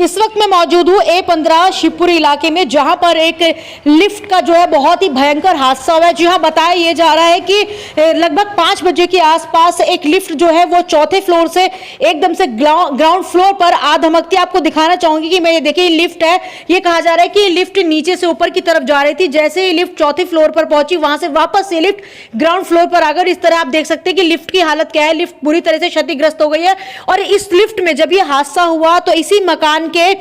इस वक्त मैं मौजूद हूँ A15 शिवपुरी इलाके में, जहां पर एक लिफ्ट का जो है बहुत ही भयंकर हादसा हुआ है। जी हाँ, बताया ये जा रहा है कि लगभग 5 बजे के आसपास एक लिफ्ट जो है वो चौथे फ्लोर से एकदम से ग्राउंड फ्लोर पर आ धमकती। आपको दिखाना चाहूंगी कि मैं ये देखिए लिफ्ट है, ये कहा जा रहा है कि लिफ्ट नीचे से ऊपर की तरफ जा रही थी। जैसे ही लिफ्ट चौथे फ्लोर पर पहुंची, वहां से वापस ये लिफ्ट ग्राउंड फ्लोर पर आ गई। इस तरह आप देख सकते हैं कि लिफ्ट की हालत क्या है, लिफ्ट पूरी तरह से क्षतिग्रस्त हो गई है। और इस लिफ्ट में जब ये हादसा हुआ तो इसी मकान के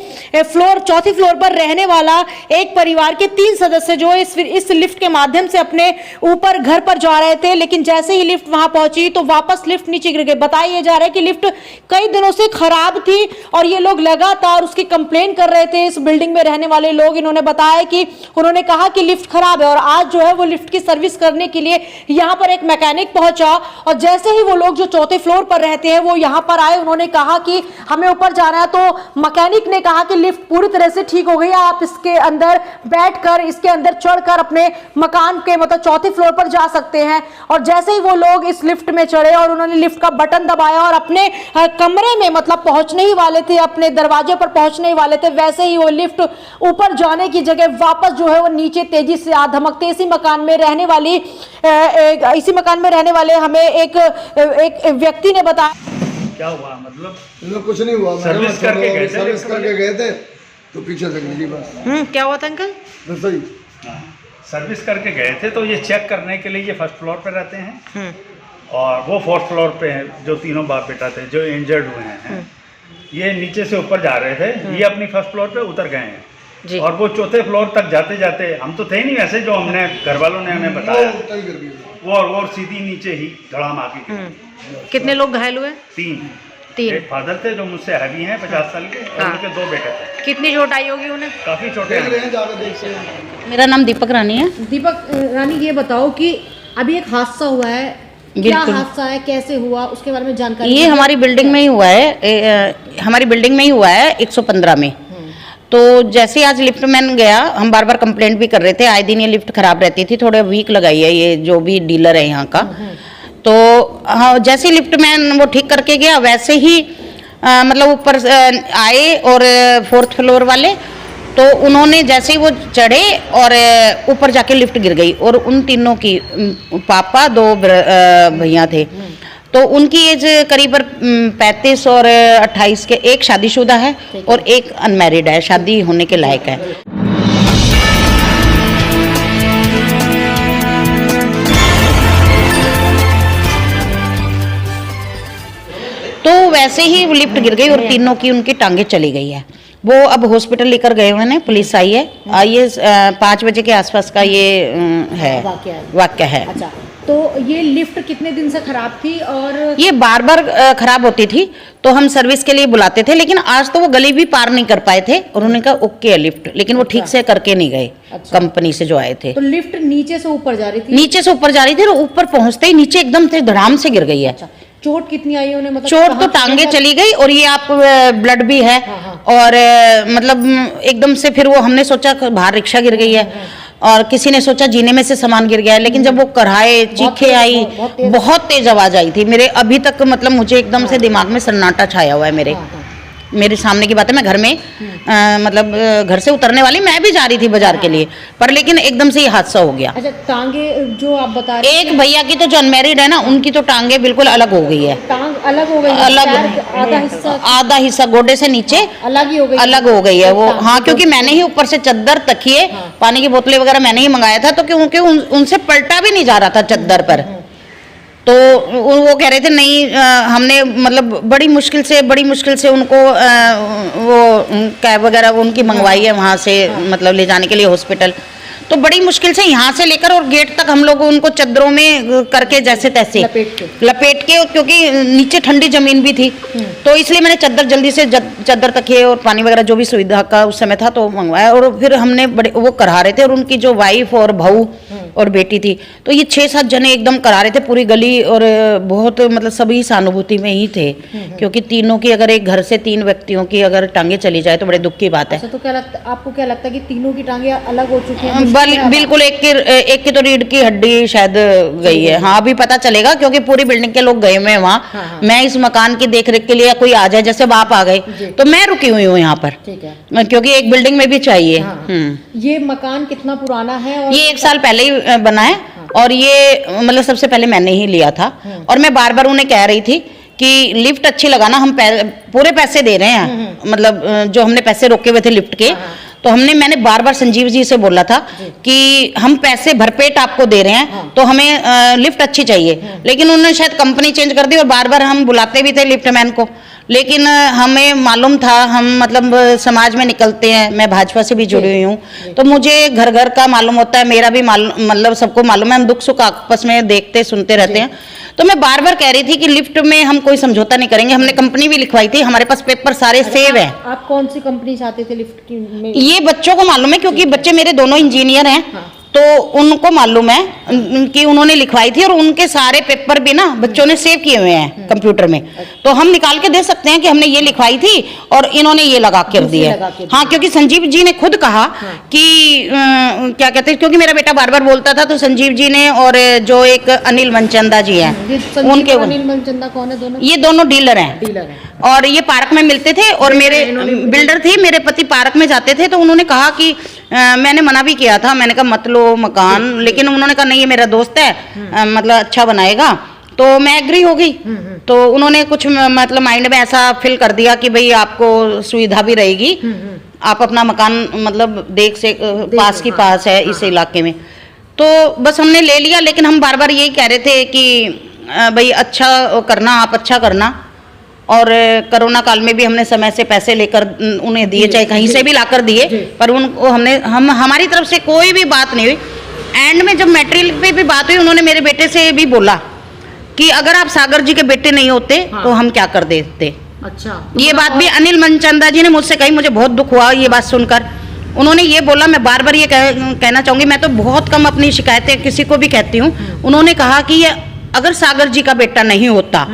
चौथी फ्लोर पर रहने वाला एक परिवार के 3 सदस्य जो इस लिफ्ट के माध्यम से अपने ऊपर घर पर जा रहे थे, लेकिन जैसे ही लिफ्ट वहां पहुंची तो वापस लिफ्ट नीचे गिर गई। बताया जा रहा है कि लिफ्ट कई दिनों से खराब थी और ये लोग लगातार उसकी कंप्लेन कर रहे थे। इस बिल्डिंग में रहने वाले लोग इन्होंने बताया कि उन्होंने कहा कि लिफ्ट खराब है और आज जो है वो लिफ्ट की सर्विस करने के लिए यहां पर एक मैकेनिक पहुंचा। और जैसे ही वो लोग जो चौथे फ्लोर पर रहते हैं वो यहां पर आए, उन्होंने कहा कि हमें ऊपर जाना है। तो मैकेनिक ने कहा कि लिफ्ट पूरी तरह से ठीक हो गई है, आप इसके अंदर बैठकर, इसके अंदर चढ़कर अपने मकान के मतलब चौथे फ्लोर पर जा सकते हैं। और जैसे ही वो लोग इस लिफ्ट में चढ़े और उन्होंने लिफ्ट का बटन दबाया और अपने कमरे में मतलब पहुंचने ही वाले थे, अपने दरवाजे पर पहुंचने ही वाले थे, वैसे ही वो लिफ्ट ऊपर जाने की जगह वापस जो है वो नीचे तेजी से आ धमकते। इसी मकान में रहने वाले हमें एक व्यक्ति ने बताया। क्या हुआ मतलब? कुछ नहीं हुआ, सर्विस करके गए थे तो पीछे से मिली बस। क्या हुआ था अंकल? सही सर्विस करके गए थे तो ये चेक करने के लिए ये फर्स्ट फ्लोर पे रहते हैं और वो 4th फ्लोर पे हैं, जो तीनों बाप बेटा थे जो इंजर्ड हुए हैं। ये नीचे से ऊपर जा रहे थे, ये अपनी फर्स्ट फ्लोर पे उतर गए हैं जी। और वो चौथे फ्लोर तक जाते जाते, हम तो थे नहीं वैसे, जो हमने घर वालों ने हमें बताया, वो सीधी नीचे ही धड़ाम आ गई। कितने लोग घायल हुए? 3। एक फादर थे जो मुझसे हैवी हैं 50 साल के, और उनके 2 बेटे थे। कितनी चोट आई होगी उन्हें? काफ़ी छोटे हैं। मेरा नाम दीपक रानी है। दीपक रानी, ये बताओ कि अभी एक हादसा हुआ है, क्या हादसा है, कैसे हुआ, उसके बारे में जानकारी? ये हमारी बिल्डिंग में ही हुआ है, हमारी बिल्डिंग में ही हुआ है 115 में। तो जैसे आज लिफ्ट मैन गया, हम बार बार कंप्लेंट भी कर रहे थे, आए दिन ये लिफ्ट खराब रहती थी, थोड़ा वीक लगाई है ये जो भी डीलर है यहाँ का। तो हाँ, जैसे लिफ्ट मैन वो ठीक करके गया वैसे ही मतलब ऊपर आए और 4th फ्लोर वाले, तो उन्होंने जैसे ही वो चढ़े और ऊपर जाके लिफ्ट गिर गई। और उन तीनों की पापा 2 भैया थे, तो उनकी एज करीब 35 और 28 के, एक शादीशुदा है और एक अनमैरिड है, शादी होने के लायक है। तो वैसे ही लिफ्ट गिर गई और तीनों की उनकी टांगे चली गई है। वो अब हॉस्पिटल लेकर गए हुए हैं, पुलिस आई है। ये 5 बजे के आसपास का ये है वाक्य है। अच्छा, तो ये लिफ्ट कितने दिन से खराब थी? और ये बार बार खराब होती थी तो हम सर्विस के लिए बुलाते थे, लेकिन आज तो वो गली भी पार नहीं कर पाए थे और उन्होंने कहा ओके है लिफ्ट, लेकिन वो ठीक से करके नहीं गए। कंपनी से जो आए थे। तो लिफ्ट नीचे से ऊपर जा रही थी? नीचे से ऊपर जा रही थी और ऊपर पहुंचते ही नीचे एकदम से धड़ाम से गिर गई है। चोट कितनी आई उन्हें? मतलब चोट तो टांगे चली गई और ये आप ब्लड भी है। और मतलब एकदम से फिर वो हमने सोचा बाहर रिक्शा गिर गई है और किसी ने सोचा जीने में से सामान गिर गया है, लेकिन जब वो कराए चीखे आई, बहुत तेज आवाज आई थी। मेरे अभी तक मतलब मुझे एकदम से दिमाग में सन्नाटा छाया हुआ है। मेरे सामने की बात है, मैं घर में मतलब घर से उतरने वाली, मैं भी जा रही थी बाजार के लिए, पर लेकिन एकदम से ये हादसा हो गया। अच्छा, टांगे जो आप बता रहे हैं, एक भैया की तो जो अनमैरिड है ना, उनकी तो टांगे बिल्कुल अलग हो गई है। टांग अलग हो गई है? अलग आधा हिस्सा गोडे से नीचे अलग ही हो गई, अलग हो गई है वो। हाँ, क्योंकि मैंने ही ऊपर से चद्दर, तकिए, पानी की बोतलें वगैरह मैंने ही मंगाया था, तो क्योंकि उनसे पलटा भी नहीं जा रहा था चद्दर पर। तो वो कह रहे थे नहीं, हमने मतलब बड़ी मुश्किल से उनको वो कैब वगैरह उनकी मंगवाई है वहाँ से, मतलब ले जाने के लिए हॉस्पिटल। तो बड़ी मुश्किल से यहाँ से लेकर और गेट तक हम लोग उनको चद्दरों में करके जैसे तैसे लपेट के, क्योंकि नीचे ठंडी जमीन भी थी, तो इसलिए मैंने चद्दर जल्दी से चद्दर तकिए और पानी वगैरह जो भी सुविधा का उस समय था तो मंगवाया। और फिर हमने बड़े वो करा रहे थे और उनकी जो वाइफ और बहू और बेटी थी। तो ये 6-7 जने एकदम करा रहे थे पूरी गली, और बहुत मतलब सभी सहानुभूति में ही थे, क्योंकि तीनों की अगर एक घर से 3 व्यक्तियों की अगर टांगे चली जाए तो बड़े दुख की बात है। अच्छा, तो क्या लगता, आपको क्या लगता है कि तीनों की टांगे अलग हो चुकी हैं? बिल्कुल, एक की तो रीढ़ की हड्डी शायद गई है। हाँ, अभी पता चलेगा, क्योंकि पूरी बिल्डिंग के लोग गए हुए हैं वहाँ। मैं इस मकान की देखरेख के लिए कोई आ जाए, जैसे आप आ गए तो मैं रुकी हुई हूँ यहाँ पर, ठीक है, क्योंकि एक बिल्डिंग में भी चाहिए। ये मकान कितना पुराना है? और ये 1 साल पहले ही बना है, और ये मतलब सबसे पहले मैंने ही लिया था। और मैं बार बार उन्हें कह रही थी कि लिफ्ट अच्छी लगाना, हम पूरे पैसे दे रहे हैं, मतलब जो हमने पैसे रोके हुए थे लिफ्ट के, तो मैंने बार बार संजीव जी से बोला था कि हम पैसे भरपेट आपको दे रहे हैं, तो हमें लिफ्ट अच्छी चाहिए। लेकिन उन्होंने शायद कंपनी चेंज कर दी, और बार बार हम बुलाते भी थे लिफ्टमैन को, लेकिन हमें मालूम था, हम मतलब समाज में निकलते हैं, मैं भाजपा से भी जुड़ी हुई हूँ, तो मुझे घर घर का मालूम होता है, मेरा भी मतलब सबको मालूम है, हम दुख सुख आपस में देखते सुनते रहते हैं। तो मैं बार बार कह रही थी कि लिफ्ट में हम कोई समझौता नहीं करेंगे, हमने कंपनी भी लिखवाई थी, हमारे पास पेपर सारे सेव है। आप कौन सी कंपनी चाहते थे लिफ्ट की में? ये बच्चों को मालूम है, क्योंकि बच्चे मेरे दोनों इंजीनियर हैं। तो उनको मालूम है कि उन्होंने लिखवाई थी, और उनके सारे पेपर भी ना बच्चों ने सेव किए हुए हैं कंप्यूटर में। तो हम निकाल के दे सकते हैं कि हमने ये लिखवाई थी और इन्होंने ये लगा कर दिया। हाँ, क्योंकि संजीव जी ने खुद कहा कि क्या कहते हैं, क्योंकि मेरा बेटा बार बार बोलता था, तो संजीव जी ने और जो एक अनिल मनचंदा जी हैं, उनके अनिल मनचंदा कौन है? दोनों ये दोनों डीलर हैं, डीलर हैं, और ये पार्क में मिलते थे, और मेरे बिल्डर थे, मेरे पति पार्क में जाते थे। तो उन्होंने कहा कि मैंने मना भी किया था, मैंने कहा मत लो मकान, लेकिन उन्होंने कहा नहीं, ये मेरा दोस्त है, मतलब अच्छा बनाएगा, तो मैं एग्री हो गई। तो उन्होंने कुछ मतलब माइंड में ऐसा फिल कर दिया कि भाई आपको सुविधा भी रहेगी, आप अपना मकान मतलब देख से पास की पास है इस इलाके में। तो बस हमने ले लिया, लेकिन हम बार बार यही कह रहे थे कि भाई अच्छा करना, आप अच्छा करना। और कोरोना काल में भी हमने समय से पैसे लेकर उन्हें दिए, चाहे कहीं से भी लाकर दिए, पर उनको हमारी तरफ से कोई भी बात नहीं हुई। एंड में जब मटेरियल पे भी बात हुई, उन्होंने मेरे बेटे से भी बोला कि अगर आप सागर जी के बेटे नहीं होते तो हम क्या कर देते। अच्छा, ये बात भी अनिल मनचंदा जी ने मुझसे कही, मुझे बहुत दुख हुआ ये बात सुनकर। उन्होंने ये बोला, मैं बार बार ये कहना चाहूंगी, मैं तो बहुत कम अपनी शिकायतें किसी को भी कहती हूँ। उन्होंने कहा कि ये अगर सागर जी का बेटा नहीं होता,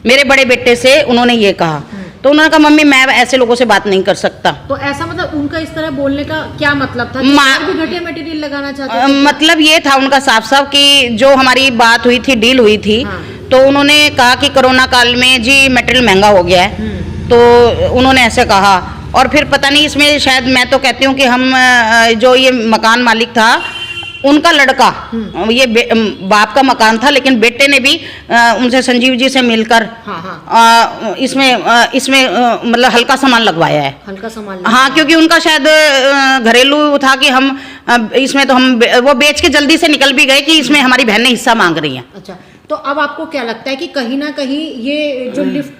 मेरे बड़े बेटे से उन्होंने ये कहा, तो उन्होंने कहा मम्मी मैं ऐसे लोगों से बात नहीं कर सकता। तो ऐसा मतलब उनका इस तरह बोलने का क्या मतलब था? और भी घटिया मटेरियल लगाना चाहते थे? मतलब ये था उनका साफ साफ कि जो हमारी बात हुई थी, डील हुई थी, तो उन्होंने कहा कि कोरोना काल में जी मटेरियल महंगा हो गया है, तो उन्होंने ऐसे कहा। और फिर पता नहीं इसमें शायद मैं तो कहती हूँ कि हम जो ये मकान मालिक था उनका लड़का, ये बाप का मकान था, लेकिन बेटे ने भी उनसे संजीव जी से मिलकर इसमें मतलब हल्का सामान लगवाया है। हल्का सामान? हाँ, क्योंकि उनका शायद घरेलू था कि हम इसमें तो हम वो बेच के जल्दी से निकल भी गए कि इसमें हमारी बहनें हिस्सा मांग रही हैं। अच्छा, तो अब आपको क्या लगता है कि कहीं ना कहीं ये जो लिफ्ट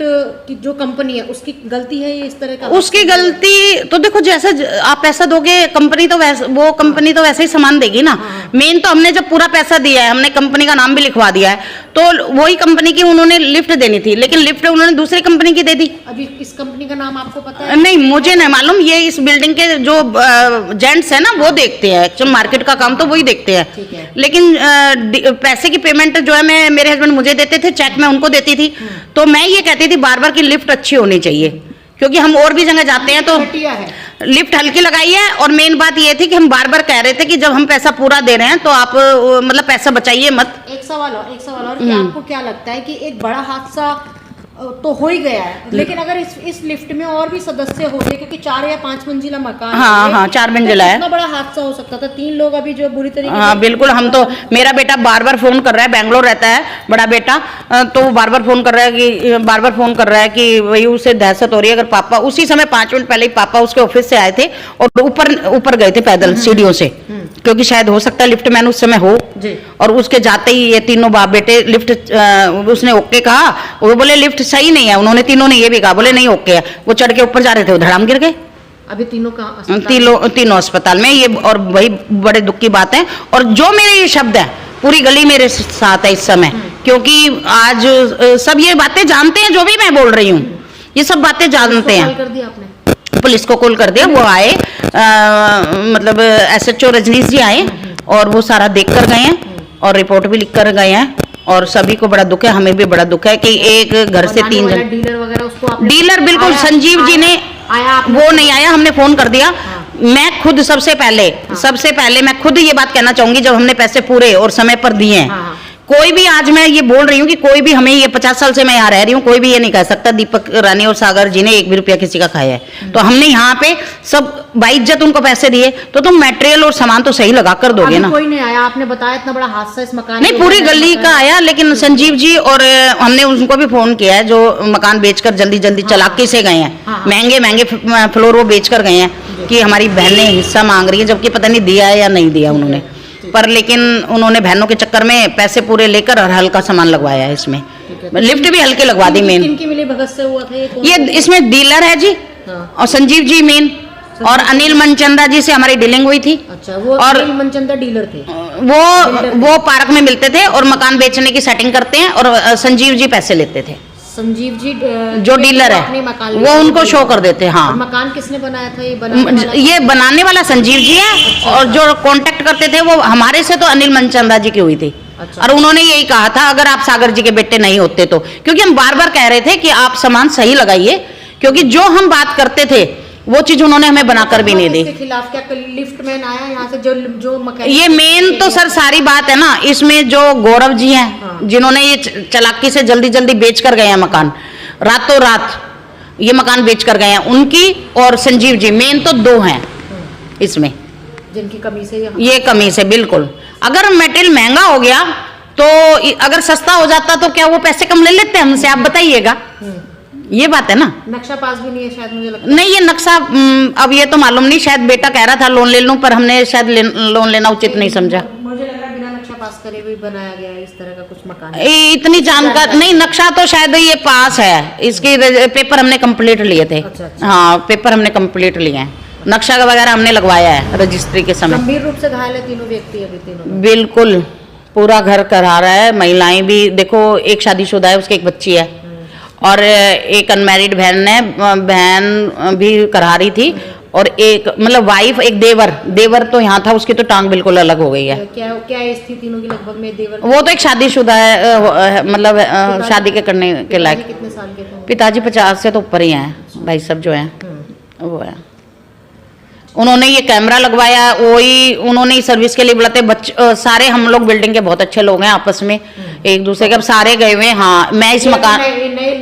की जो कंपनी है उसकी गलती है ये इस तरह का? उसकी गलती तो देखो, जैसे आप पैसा दोगे कंपनी तो वो कंपनी तो वैसे ही सामान देगी ना। मेन तो हमने जब पूरा पैसा दिया है, हमने कंपनी का नाम भी लिखवा दिया है, तो वही कंपनी की उन्होंने लिफ्ट देनी थी, लेकिन लिफ्ट उन्होंने दूसरी कंपनी की दे दी। अभी इस कंपनी का नाम आपको पता है? नहीं, मुझे नहीं मालूम। ये इस बिल्डिंग के जो जेंट्स है ना वो देखते हैं, एक्चुअल मार्केट का काम तो वही देखते हैं। लेकिन पैसे की पेमेंट जो है मेरे हस्बैंड मुझे देते थे, चेक मैं उनको देती थी। तो मैं ये कहती थी बार बार कि लिफ्ट अच्छी होनी चाहिए, क्योंकि हम और भी जगह जाते हैं तो लिफ्ट हल्की लगाई है। और मेन बात ये थी कि हम बार बार कह रहे थे कि जब हम पैसा पूरा दे रहे हैं तो आप मतलब पैसा बचाइए मत। एक सवाल और कि आपको क्या लगता है कि एक बड़ा हादसा तो हो ही गया है, लेकिन अगर इस लिफ्ट में और भी सदस्य होते, क्योंकि 4 या 5 मंजिला मकान हाँ 4 मंजिला है, इतना बड़ा हादसा हो सकता था। 3 लोग अभी जो बुरी तरीके हाँ बिल्कुल। हम तो, मेरा बेटा बार बार फोन कर रहा है, बेंगलोर रहता है बड़ा बेटा, तो बार बार फोन कर रहा है कि वही उसे दहशत हो रही है। अगर पापा उसी समय 5 मिनट पहले ही पापा उसके ऑफिस से आए थे और ऊपर गए थे पैदल सीढ़ियों से, क्योंकि शायद हो सकता है लिफ्ट मैन उस समय हो जी। और उसके जाते ही ये तीनों बाप बेटे लिफ्ट उसने ओके कहा, वो बोले लिफ्ट सही नहीं है, उन्होंने तीनों ने ये भी कहा, बोले नहीं ओके है। वो चढ़ के ऊपर जा रहे थे, धड़ाम गिर गए। अभी तीनों अस्पताल में। ये और वही बड़े दुख की बात है। और जो मेरे ये शब्द है, पूरी गली मेरे साथ है इस समय, क्योंकि आज सब ये बातें जानते हैं, जो भी मैं बोल रही हूँ ये सब बातें जानते हैं। कर दिया आपने? पुलिस को कॉल कर दिया, वो आए, मतलब SHO रजनीश जी आए और वो सारा देख कर गए हैं और रिपोर्ट भी लिख कर गए हैं। और सभी को बड़ा दुख है, हमें भी बड़ा दुख है कि एक घर से 3 जन। डीलर वगैरह उसको आपने डीलर बिल्कुल संजीव जी ने वो नहीं आया, हमने फोन कर दिया। मैं खुद सबसे पहले मैं खुद ये बात कहना चाहूंगी, जब हमने पैसे पूरे और समय पर दिए हैं, कोई भी आज मैं ये बोल रही हूँ कि कोई भी हमें ये 50 साल से मैं यहाँ रह रही हूँ, कोई भी ये नहीं कह सकता दीपक रानी और सागर जी ने 1 भी रुपया किसी का खाया है। तो हमने यहाँ पे सब बाइज्जत उनको पैसे दिए, तो तुम मटेरियल और सामान तो सही लगा कर दोगे ना। कोई नहीं आया, आपने बताया इतना बड़ा हादसा इस मकान नहीं, पूरी गली का आया, लेकिन संजीव जी और हमने उनको भी फोन किया है, जो मकान बेचकर जल्दी चालाकी से गए हैं, महंगे फ्लोर वो बेच कर गए हैं कि हमारी बहनें हिस्सा मांग रही है, जबकि पता नहीं दिया है या नहीं दिया उन्होंने, पर लेकिन उन्होंने बहनों के चक्कर में पैसे पूरे लेकर और हल्का सामान लगवाया है इसमें। लिफ्ट भी हल्के लगवा दी मेन। किनकी मिली भगत से हुआ था ये इसमें डीलर है जी, और संजीव जी मेन, और अनिल मनचंदा जी से हमारी डीलिंग हुई थी। अच्छा, वो और अनिल मनचंदा डीलर थे। वो पार्क में मिलते थे और मकान बेचने की सेटिंग करते हैं, और संजीव जी पैसे लेते थे। संजीव जी जो डीलर है वो उनको शो कर देते हैं। हाँ, मकान किसने बनाया था? ये बनाने वाला संजीव जी है, और जो कांटेक्ट करते थे वो हमारे से तो अनिल मनचंदा जी की हुई थी। और उन्होंने यही कहा था अगर आप सागर जी के बेटे नहीं होते तो, क्योंकि हम बार बार कह रहे थे कि आप सामान सही लगाइए, क्योंकि जो हम बात करते थे वो चीज उन्होंने हमें बनाकर भी नहीं दी। इसके खिलाफ क्या लिफ्ट मैन आया यहाँ से? जो मैकेनिक, ये मेन तो सर सारी बात है ना, इसमें जो गौरव जी हैं, जिन्होंने ये चालाकी से जल्दी बेच कर गए हैं मकान, रातों रात ये मकान बेच कर गए हैं, उनकी और संजीव जी मेन तो 2 हैं इसमें, जिनकी कमी से ये कमी से। बिल्कुल, अगर मटेरियल महंगा हो गया तो अगर सस्ता हो जाता तो क्या वो पैसे कम ले लेते हमसे? आप बताइएगा, ये बात है ना। नक्शा पास भी नहीं है शायद, मुझे लगता है। नहीं, ये नक्शा अब ये तो मालूम नहीं, शायद बेटा कह रहा था लोन ले लूं, पर हमने शायद लोन लेना उचित नहीं समझा। मुझे लग रहा है बिना नक्शा पास करे भी बनाया गया है इस तरह का कुछ मकान। इतनी जानकारी नहीं, नक्शा तो शायद ये पास है, इसके पेपर हमने कंप्लीट लिए थे। हाँ, पेपर हमने कंप्लीट लिए हैं, नक्शा वगैरह हमने लगवाया है रजिस्ट्री के समय। गंभीर रूप से घायल है तीनों व्यक्ति अभी, तीनों बिल्कुल पूरा घर करा रहा है। महिलाएं भी देखो, एक शादीशुदा है, उसकी एक बच्ची है, और एक अनमैरिड बहन भी करा रही थी, और एक मतलब वाइफ, एक देवर तो यहाँ था, उसकी तो टांग बिल्कुल अलग हो गई है। क्या एज थी तीनों की लगभग में? देवर वो तो एक शादीशुदा है, मतलब शादी के करने के लायक। कितने साल के थे? पिताजी 50 से तो ऊपर ही हैं, भाई सब जो हैं वो है। उन्होंने ये कैमरा लगवाया, वही उन्होंने सर्विस के लिए बुलाते बच्चे सारे। हम लोग बिल्डिंग के बहुत अच्छे लोग हैं, आपस में एक दूसरे के, अब सारे गए हुए। हाँ, मैं इस मकान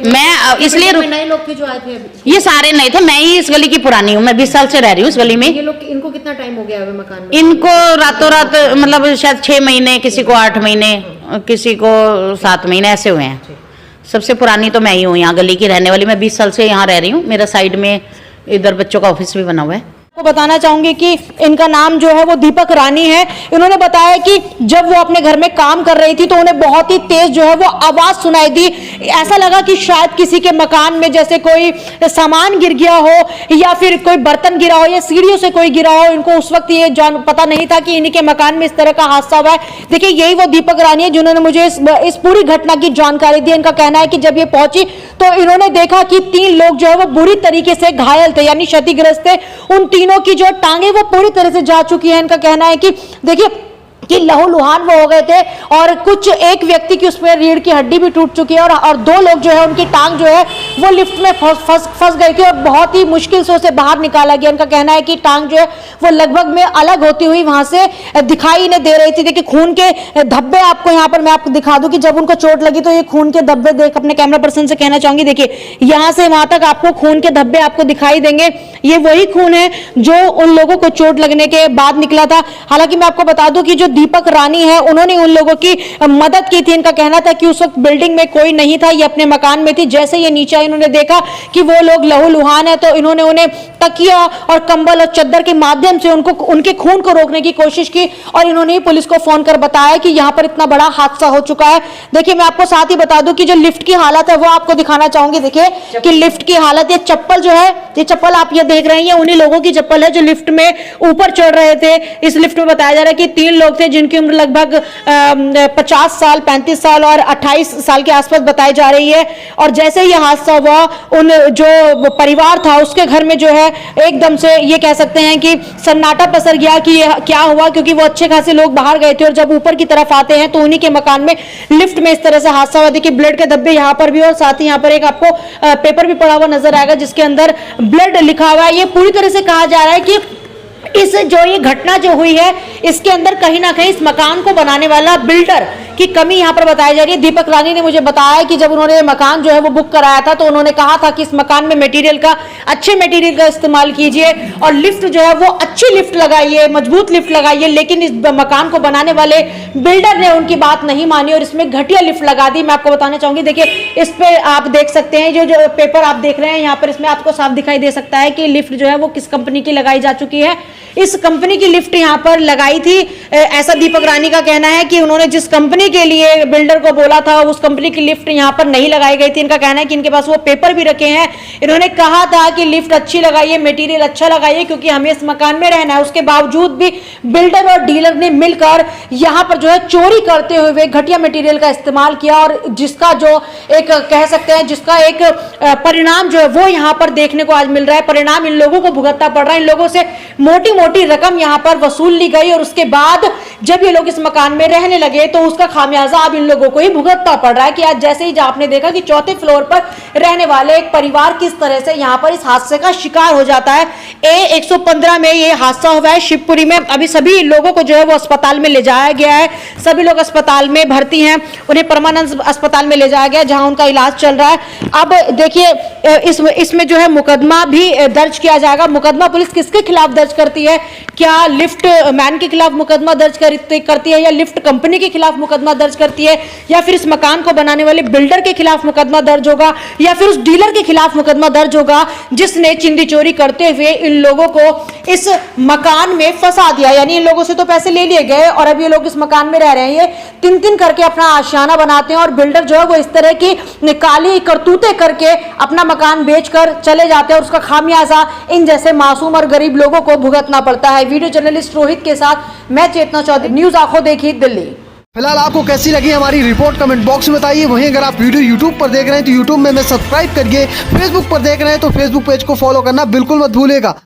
मैं इसलिए नए लोग थे जो आए थे अभी? ये सारे नए थे, मैं ही इस गली की पुरानी हूँ, मैं 20 साल से रह रही हूँ इस गली में। ये लोग, इनको कितना टाइम हो गया है मकान में? इनको रातों रात मतलब शायद 6 महीने, किसी को 8 महीने, किसी को 7 महीने ऐसे हुए हैं। सबसे पुरानी तो मैं ही हूँ यहाँ गली की रहने वाली, मैं 20 साल से यहाँ रह रही हूँ। मेरा साइड में इधर बच्चों का ऑफिस भी बना हुआ है। को बताना चाहूंगी कि इनका नाम जो है वो दीपक रानी है। इन्होंने बताया कि जब वो अपने घर में काम कर रही थी तो उन्हें बहुत ही तेज जो है वो आवाज सुनाई दी। ऐसा लगा कि शायद किसी के मकान में जैसे कोई सामान गिर गया हो, या फिर कोई बर्तन गिरा हो, या सीढ़ियों से कोई गिरा हो। इनको उस वक्त ये पता नहीं था कि इन्हीं के मकान में इस तरह का हादसा हुआ है। देखिए, यही वो दीपक रानी है जिन्होंने मुझे इस पूरी घटना की जानकारी दी। इनका कहना है कि जब ये पहुंची तो इन्होंने देखा कि 3 लोग जो है वो बुरी तरीके से घायल थे, यानी क्षतिग्रस्त थे। उन तीनों की जो टांगे वो पूरी तरह से जा चुकी है। इनका कहना है कि देखिए कि लहूलुहान वो हो गए थे, और कुछ एक व्यक्ति की उसमें रीढ़ की हड्डी भी टूट चुकी है, और 2 लोग जो है उनकी टांग जो है वो लिफ्ट में फंस गई थी, और बहुत ही मुश्किल से उसे बाहर निकाला गया। इनका कहना है कि टांग जो है वो लगभग में अलग होती हुई वहां से दिखाई नहीं दे रही थी। देखिए, खून के धब्बे आपको यहाँ पर मैं आपको दिखा दूं कि जब उनको चोट लगी तो ये खून के धब्बे देख, अपने कैमरा पर्सन से कहना चाहूंगी, देखिए यहाँ से वहां तक आपको खून के धब्बे आपको दिखाई देंगे। ये वही खून है जो उन लोगों को चोट लगने के बाद निकला था। हालांकि मैं आपको बता दूं कि जो दीपक रानी है उन्होंने उन लोगों की मदद की थी। इनका कहना था कि उस वक्त बिल्डिंग में कोई नहीं था, ये अपने मकान में थी। जैसे ये नीचे आई, इन्होंने देखा कि वो लोग लहूलुहान है, तो इन्होंने उन्हें तकिया और कंबल और चद्दर के माध्यम से उनके खून को रोकने की कोशिश की, और इन्होंने ही पुलिस को फोन कर बताया कि यहाँ पर इतना बड़ा हादसा हो चुका है। देखिए, मैं आपको साथ ही बता दूं कि जो लिफ्ट की हालत है वो आपको दिखाना चाहूंगी। देखिए कि लिफ्ट की हालत, ये चप्पल जो है, ये चप्पल आप ये देख रहे हैं, ये उन्हीं लोगों की चप्पल है जो लिफ्ट में ऊपर चढ़ रहे थे। इस लिफ्ट में बताया जा रहा है कि 3 लोग थे हैं जिनकी उम्र लगभग 50 साल, 35 साल और 28 साल के आसपास बताई जा रही है। और जैसे ये हादसा हुआ, उन जो परिवार था उसके घर में जो है एकदम से ये कह सकते हैं कि सन्नाटा पसर गया कि ये क्या हुआ, क्योंकि वो अच्छे खासे लोग बाहर गए थे और जब ऊपर की तरफ आते हैं तो उन्हीं के मकान में लिफ्ट में इस तरह से हादसा हुआ। देखिए ब्लड के धब्बे यहाँ पर भी और साथ ही यहाँ पर एक आपको पेपर भी पड़ा हुआ नजर आएगा जिसके अंदर ब्लड लिखा हुआ है। ये पूरी तरह से कहा जा रहा है कि इस जो ये घटना जो हुई है इसके अंदर कहीं ना कहीं इस मकान को बनाने वाला बिल्डर की कमी यहाँ पर बताई जा रही है। दीपक रानी ने मुझे बताया कि जब उन्होंने मकान जो है वो बुक कराया था तो उन्होंने कहा था कि इस मकान में अच्छे मटेरियल का इस्तेमाल कीजिए और लिफ्ट जो है वो अच्छी लिफ्ट लगाइए, मजबूत लिफ्ट लगाइए। लेकिन इस मकान को बनाने वाले बिल्डर ने उनकी बात नहीं मानी और इसमें घटिया लिफ्ट लगा दी। मैं आपको बताना चाहूंगी, देखिए इस पे आप देख सकते हैं जो पेपर आप देख रहे हैं यहाँ पर, इसमें आपको साफ दिखाई दे सकता है कि लिफ्ट जो है वो किस कंपनी की लगाई जा चुकी है। इस कंपनी की लिफ्ट यहाँ पर लगाई थी, ऐसा दीपक रानी का कहना है कि उन्होंने जिस कंपनी के लिए बिल्डर को बोला था उस कंपनी की लिफ्ट यहाँ पर नहीं लगाई गई थी। इनका कहना है कि इनके पास वो पेपर भी रखे हैं। इन्होंने कहा था कि लिफ्ट अच्छी लगाइए, मटेरियल अच्छा लगाइए क्योंकि हमें इस मकान में रहना है। उसके बावजूद भी बिल्डर और डीलर ने मिलकर यहाँ पर जो है चोरी करते हुए घटिया मटेरियल का इस्तेमाल किया और जिसका जो एक कह सकते हैं जिसका एक परिणाम जो है वो यहाँ पर देखने को आज मिल रहा है। परिणाम इन लोगों को भुगतना पड़ रहा है। इन लोगों से मोटी रकम यहाँ पर वसूल ली गई और उसके बाद जब ये लोग इस मकान में रहने लगे तो उसका खामियाजा अब इन लोगों को ही भुगतना पड़ रहा है कि आज जैसे ही आपने देखा कि चौथे फ्लोर पर रहने वाले एक परिवार किस तरह से यहाँ पर इस हादसे का शिकार हो जाता है। A115 में ये हादसा हुआ है शिवपुरी में। अभी सभी लोगों को जो है वो अस्पताल में ले जाया गया है। सभी लोग अस्पताल में भर्ती हैं, उन्हें परमानेंट अस्पताल में ले जाया गया जहां उनका इलाज चल रहा है। अब देखिए इसमें जो है मुकदमा भी दर्ज किया जाएगा। मुकदमा पुलिस किसके खिलाफ दर्ज करती है? क्या लिफ्ट मैन के खिलाफ मुकदमा दर्ज करती है या लिफ्ट कंपनी के खिलाफ मुकदमा दर्ज करती है या फिर इस मकान को बनाने वाले बिल्डर के खिलाफ मुकदमा दर्ज होगा या फिर उस डीलर के खिलाफ मुकदमा दर्ज होगा जिसने चिंदी चोरी करते हुए इन लोगों को इस मकान में फंसा दिया। यानी इन लोगों से तो पैसे ले लिए गए और अब ये लोग इस मकान में रह रहे हैं। ये तीन करके अपना आशियाना बनाते हैं और बिल्डर जो है वो इस तरह की काली करतूतें करके अपना मकान बेचकर चले जाते हैं और उसका खामियाजा इन जैसे मासूम और गरीब लोगों को भुगतना पड़ता है। वीडियो जर्नलिस्ट रोहित के साथ मैं चेतना चौधरी, न्यूज आंखों देखी, दिल्ली। फिलहाल आपको कैसी लगी हमारी रिपोर्ट कमेंट बॉक्स में बताइए। वहीं अगर आप वीडियो यूट्यूब पर देख रहे हैं तो यूट्यूब में सब्सक्राइब करिए, फेसबुक पर देख रहे हैं तो फेसबुक पेज को फॉलो करना बिल्कुल मत भूलिएगा।